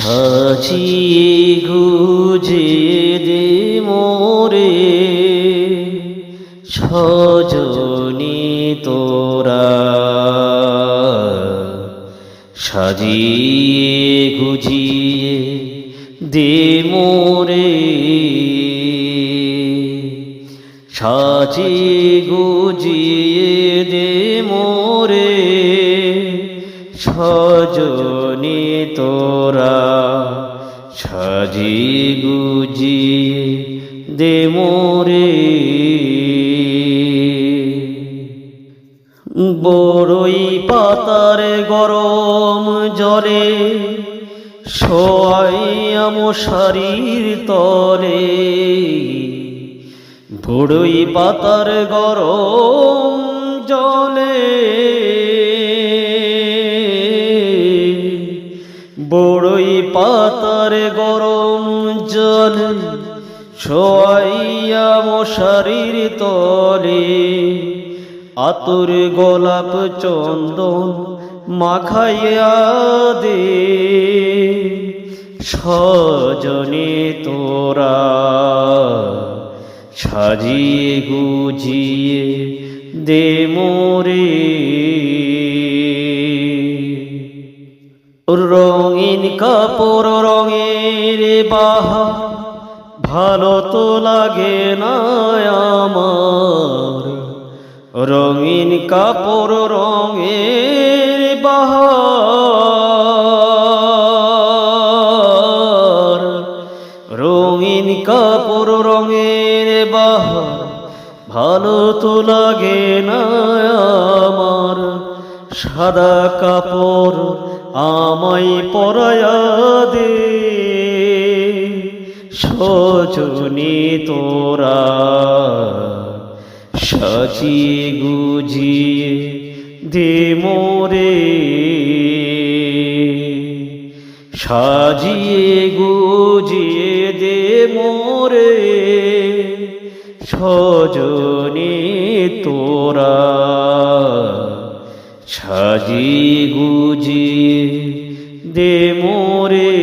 সাজিয়ে গুজিয়ে দে মোরে সজনী তোরা, সাজিয়ে গুজিয়ে দে মোরে, সাজিয়ে গুজিয়ে দে মোরে সজনী তোরা, সাজিয়ে গুজিয়ে দে মোরে। বড়ই পাতার গরম জলে শোয়াইয়া মশারির তলে, বড়ই পাতার গরম জলে, বড়ই পাতার গরম জল শোয়াইয়া মশারির তলে, আতর গোলাপ চন্দন মাখাইয়া দে সজনী তোরা, সাজিয়ে গুজিয়ে দে মোরে। রঙিন কাপড় রঙের বাহার ভালো তো লাগে না আমার, রঙিন কাপড় রঙের বাহার, রঙিন কাপড় রঙের বাহার ভালো তো লাগে না আমার, সাদা কাপড় আমায় পরায়া দে সজনী তোরা, সাজিয়ে গুজিয়ে দে মোরে, সাজিয়ে গুজিয়ে দে মোরে সজনী তোরা, সাজিয়ে গুজিয়ে দে মোরে।